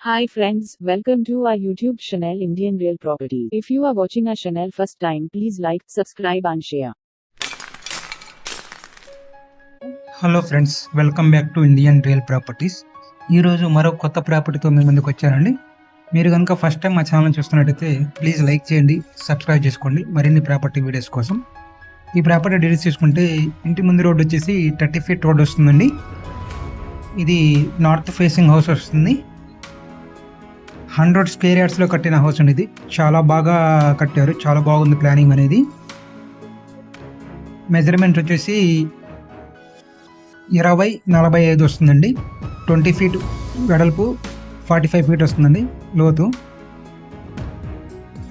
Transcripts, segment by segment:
Hi friends, welcome to our YouTube channel Indian Real Property. If you are watching our channel first time, please like, subscribe and share. Hello friends, welcome back to Indian real properties. ఈరోజు మరో కొత్త ప్రాపర్టీతో మీ ముందుకు వచ్చానండి. మీరు కనుక first time మా channel చూస్తున్నట్టయితే please like చేయండి, సబ్స్క్రైబ్ చేసుకోండి మరిన్ని ప్రాపర్టీ వీడియోస్ కోసం. ఈ ప్రాపర్టీ డీటెయిల్స్ చూసుకుంటే ఇంటి ముందు రోడ్ వచ్చేసి 30 ఫీట్ రోడ్ వస్తుందండి. ఇది నార్త్ ఫేసింగ్ హౌస్ వస్తుంది. 100 స్క్వేర్ యార్డ్స్లో కట్టిన హౌస్ అండి. ఇది చాలా బాగా కట్టారు, చాలా బాగుంది ప్లానింగ్ అనేది. మెజర్మెంట్ వచ్చేసి 20-45 వస్తుందండి. 20 ఫీట్ వెడల్పు, 45 ఫీట్ వస్తుందండి లోతు.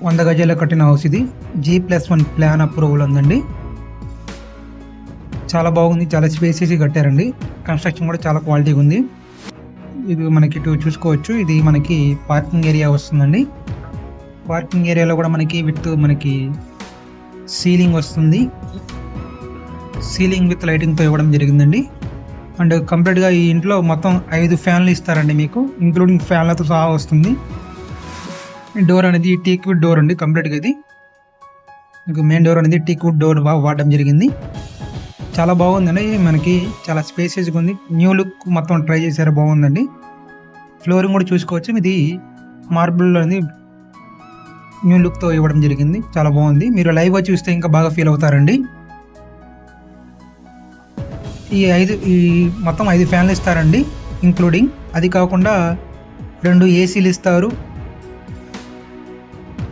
100 గజాల్లో కట్టిన హౌస్ ఇది. G+1 ప్లాన్ అప్రూవల్ ఉందండి. చాలా బాగుంది, చాలా స్పేసెస్ కట్టారండి. కన్స్ట్రక్షన్ కూడా చాలా క్వాలిటీగా ఉంది. ఇది మనకి ఇటు చూసుకోవచ్చు, ఇది మనకి పార్కింగ్ ఏరియా వస్తుందండి. పార్కింగ్ ఏరియాలో కూడా మనకి సీలింగ్ వస్తుంది. సీలింగ్ విత్ లైటింగ్తో ఇవ్వడం జరిగిందండి. అండ్ కంప్లీట్గా ఈ ఇంట్లో మొత్తం 5 ఫ్యాన్లు ఇస్తారండి మీకు, ఇంక్లూడింగ్ ఫ్యాన్లతో సహా వస్తుంది. డోర్ అనేది టీక్ వుడ్ డోర్ అండి. కంప్లీట్గా ఇది మీకు మెయిన్ డోర్ అనేది టీక్ వుడ్ డోర్ వాడడం జరిగింది. చాలా బాగుందండి, మనకి చాలా స్పేసెస్గా ఉంది. న్యూ లుక్ మొత్తం ట్రై చేశారు, బాగుందండి. ఫ్లోరింగ్ కూడా చూసుకోవచ్చు, ఇది మార్బుల్లో న్యూ లుక్తో ఇవ్వడం జరిగింది. చాలా బాగుంది. మీరు లైవ్గా చూస్తే ఇంకా బాగా ఫీల్ అవుతారండి. ఈ మొత్తం 5 ఫ్యాన్లు ఇస్తారండి ఇంక్లూడింగ్. అది కాకుండా 2 ఏసీలు ఇస్తారు,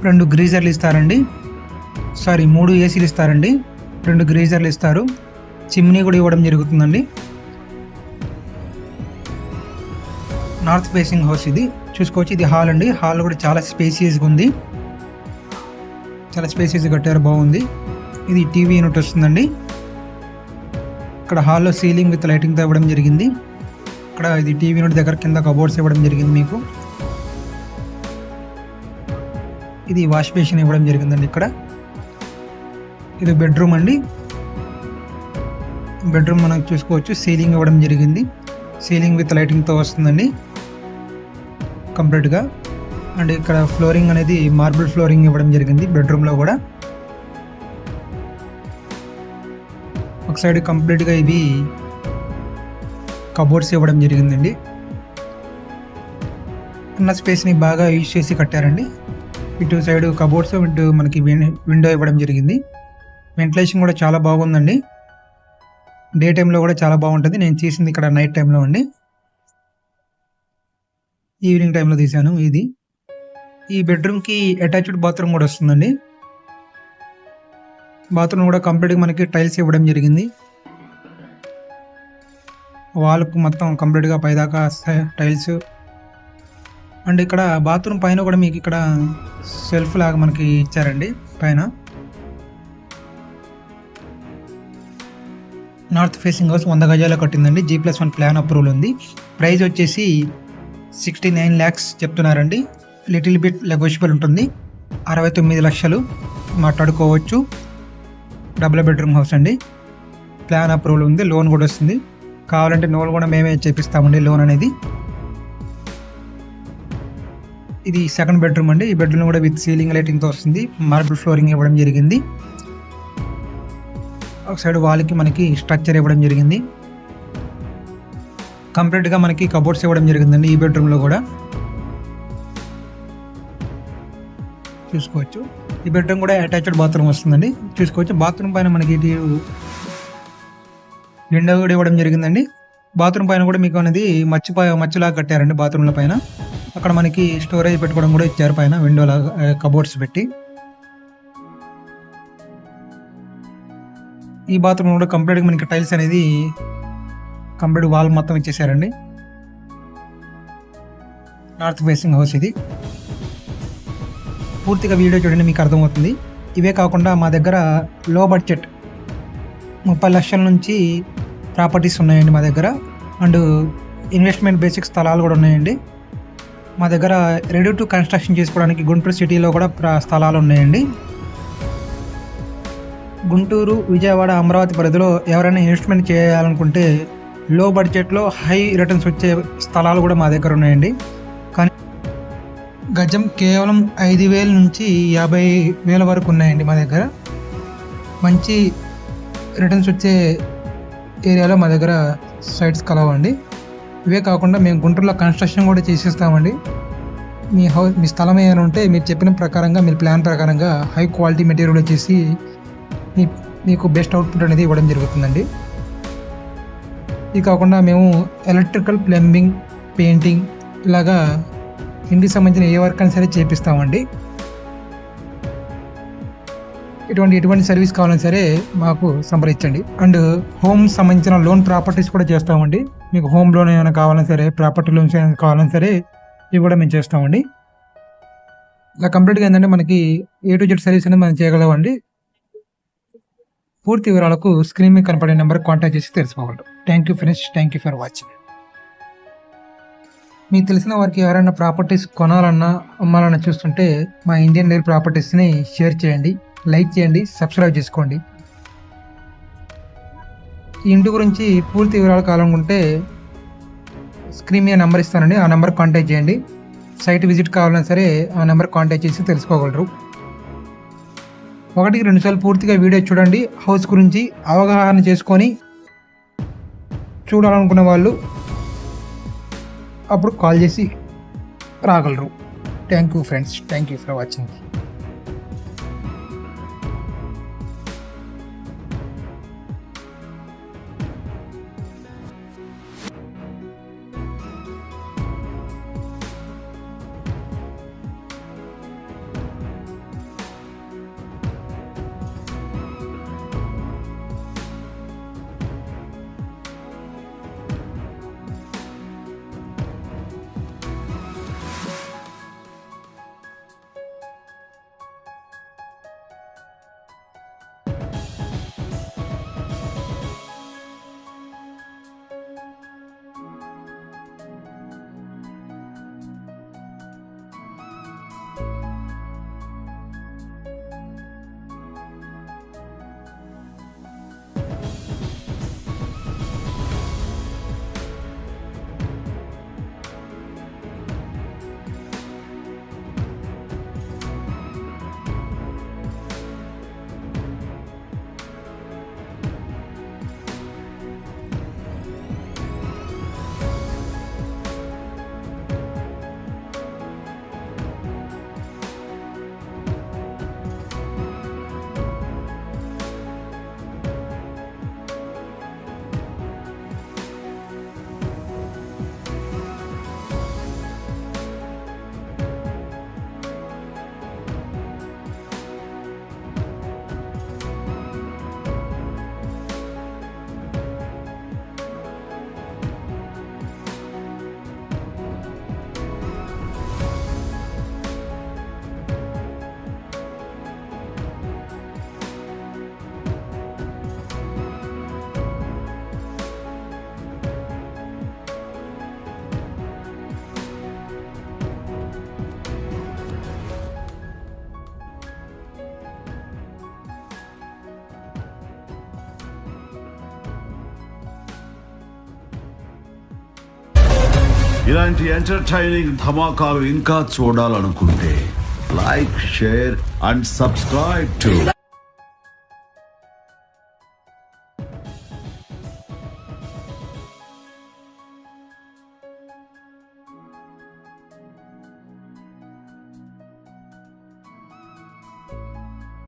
2 గ్రీజర్లు ఇస్తారండి. 3 ఏసీలు ఇస్తారండి, 2 గ్రీజర్లు ఇస్తారు. చిమ్నీ కూడా ఇవ్వడం జరుగుతుందండి. నార్త్ ఫేసింగ్ హౌస్ ఇది చూసుకోవచ్చు. ఇది హాల్ అండి. హాల్ కూడా చాలా స్పేసియస్గా ఉంది, చాలా స్పేసియస్గా కట్టారు, బాగుంది. ఇది టీవీ యూనిట్ వస్తుందండి. ఇక్కడ హాల్లో సీలింగ్ విత్ లైటింగ్తో ఇవ్వడం జరిగింది. ఇక్కడ ఇది టీవీ యూనిట్ దగ్గర కింద కబోర్డ్స్ ఇవ్వడం జరిగింది మీకు. ఇది వాష్ బేసిన్ ఇవ్వడం జరిగిందండి. ఇక్కడ ఇది బెడ్రూమ్ అండి. బెడ్రూమ్ మనం చూసుకోవచ్చు, సీలింగ్ ఇవ్వడం జరిగింది. సీలింగ్ విత్ లైటింగ్తో వస్తుందండి కంప్లీట్గా. అండ్ ఇక్కడ ఫ్లోరింగ్ అనేది మార్బుల్ ఫ్లోరింగ్ ఇవ్వడం జరిగింది బెడ్రూమ్లో కూడా. ఒక సైడ్ కంప్లీట్గా ఇవి కబోర్డ్స్ ఇవ్వడం జరిగిందండి. ఉన్న స్పేస్ని బాగా యూజ్ చేసి కట్టారండి. ఇటు సైడ్ కబోర్డ్స్, ఇటు మనకి విండో ఇవ్వడం జరిగింది. వెంటిలేషన్ కూడా చాలా బాగుందండి. డే టైంలో కూడా చాలా బాగుంటుంది. నేను తీసింది ఇక్కడ నైట్ టైంలో అండి, ఈవినింగ్ టైంలో తీసాను. ఇది ఈ బెడ్రూమ్కి అటాచ్డ్ బాత్రూమ్ కూడా వస్తుందండి. బాత్రూమ్ కూడా కంప్లీట్గా మనకి టైల్స్ ఇవ్వడం జరిగింది. వాల్కు మొత్తం కంప్లీట్గా పైదాకా టైల్స్. అండ్ ఇక్కడ బాత్రూమ్ పైన కూడా మీకు ఇక్కడ సెల్ఫ్ లాగా మనకి ఇచ్చారండి పైన. నార్త్ ఫేసింగ్ హౌస్ 100 గజాల్లో కట్టిందండి. G+1 ప్లాన్ అప్రూవల్ ఉంది. ప్రైస్ వచ్చేసి 69 lakhs చెప్తున్నారండి. లిటిల్ బిట్ నెగోషియబుల్ ఉంటుంది. 69 లక్షలు మాట్లాడుకోవచ్చు. డబుల్ బెడ్రూమ్ హౌస్ అండి. ప్లాన్ అప్రూవల్ ఉంది, లోన్ కూడా వస్తుంది. కావాలంటే లోన్ కూడా మేమే చేపిస్తామండి, లోన్ అనేది. ఇది సెకండ్ బెడ్రూమ్ అండి. ఈ బెడ్రూమ్ కూడా విత్ సీలింగ్ లైటింగ్తో వస్తుంది. మార్బుల్ ఫ్లోరింగ్ ఇవ్వడం జరిగింది. ఒక సైడ్ వాల్కి మనకి స్ట్రక్చర్ ఇవ్వడం జరిగింది. కంప్లీట్గా మనకి కబోర్డ్స్ ఇవ్వడం జరిగిందండి ఈ బెడ్రూమ్లో కూడా చూసుకోవచ్చు. ఈ బెడ్రూమ్ కూడా అటాచ్డ్ బాత్రూమ్ వస్తుందండి. చూసుకోవచ్చు. బాత్రూమ్ పైన మనకి విండో కూడా ఇవ్వడం జరిగిందండి. బాత్రూమ్ పైన కూడా మీకు అనేది మచ్చిలాగా కట్టారండి బాత్రూమ్ల పైన. అక్కడ మనకి స్టోరేజ్ పెట్టుకోవడం కూడా ఇచ్చారు పైన విండోలాగా కబోర్డ్స్ పెట్టి. ఈ బాత్రూమ్ కూడా కంప్లీట్గా మనకి టైల్స్ అనేది కంప్లీట్ వాల్ మొత్తం ఇచ్చేసారండి. నార్త్ ఫేసింగ్ హౌస్ ఇది. పూర్తిగా వీడియో చూడండి, మీకు అర్థమవుతుంది. ఇవే కాకుండా మా దగ్గర లో బడ్జెట్ 30 లక్షల నుంచి ప్రాపర్టీస్ ఉన్నాయండి మా దగ్గర. అండ్ ఇన్వెస్ట్మెంట్ బేసిక్ స్థలాలు కూడా ఉన్నాయండి మా దగ్గర. రెడీ టు కన్స్ట్రక్షన్ చేసుకోవడానికి గుంటూరు సిటీలో కూడా స్థలాలు ఉన్నాయండి. గుంటూరు, విజయవాడ, అమరావతి పరిధిలో ఎవరైనా ఇన్వెస్ట్మెంట్ చేయాలనుకుంటే లో బడ్జెట్లో హై రిటర్న్స్ వచ్చే స్థలాలు కూడా మా దగ్గర ఉన్నాయండి. కానీ గజం కేవలం 5,000 నుంచి 50,000 వరకు ఉన్నాయండి మా దగ్గర. మంచి రిటర్న్స్ వచ్చే ఏరియాలో మా దగ్గర సైట్స్ కలవండి. ఇవే కాకుండా మేము గుంటూరులో కన్స్ట్రక్షన్ కూడా చేసేస్తామండి. మీ స్థలం ఏమైనా ఉంటే మీరు చెప్పిన ప్రకారంగా, మీరు ప్లాన్ ప్రకారంగా హై క్వాలిటీ మెటీరియల్ వచ్చేసి మీకు బెస్ట్ అవుట్పుట్ అనేది ఇవ్వడం జరుగుతుందండి. ఇది కాకుండా మేము ఎలక్ట్రికల్, ప్లంబింగ్, పెయింటింగ్ ఇలాగా ఇంటికి సంబంధించిన ఏ వర్క్ అయినా సరే చేపిస్తామండి. ఎటువంటి సర్వీస్ కావాలన్నా సరే మాకు సంప్రదించండి. అండ్ హోమ్ సంబంధించిన లోన్ ప్రాపర్టీస్ కూడా చేస్తామండి. మీకు హోమ్ లోన్ ఏమైనా కావాలన్నా సరే, ప్రాపర్టీ లోన్స్ ఏమైనా కావాలన్నా సరే ఇవి కూడా మేము చేస్తామండి. ఇలా కంప్లీట్గా ఏంటంటే మనకి A to Z సర్వీస్ అనేది మనం చేయగలమండి. పూర్తి వివరాలకు స్క్రీన్ మీద కనపడే నెంబర్ కాంటాక్ట్ చేసి తెలుసుకోగలరు. Thank you friends, thank you for watching. మీకు తెలిసిన వారికి ఎవరైనా ప్రాపర్టీస్ కొనాలన్నా, అమ్మాలన్నా చూస్తుంటే మా ఇండియన్ రియల్ ప్రాపర్టీస్ని షేర్ చేయండి, లైక్ చేయండి, సబ్స్క్రైబ్ చేసుకోండి. ఈ ఇంటి గురించి పూర్తి వివరాలు కావాలనుకుంటే స్క్రీన్ మీద నెంబర్ ఇస్తానండి, ఆ నెంబర్ కాంటాక్ట్ చేయండి. సైట్ విజిట్ కావాలన్నా సరే ఆ నెంబర్ కాంటాక్ట్ చేసి తెలుసుకోగలరు. 1-2 సార్లు పూర్తిగా వీడియో చూడండి. హౌస్ గురించి అవగాహన చేసుకొని చూడాలనుకునే వాళ్ళు అప్పుడు కాల్ చేసి రాగలరు. Thank you friends, thank you for watching. ఇలాంటి ఎంటర్టైనింగ్ ధమాకాలు ఇంకా చూడాలనుకుంటే like, share and subscribe to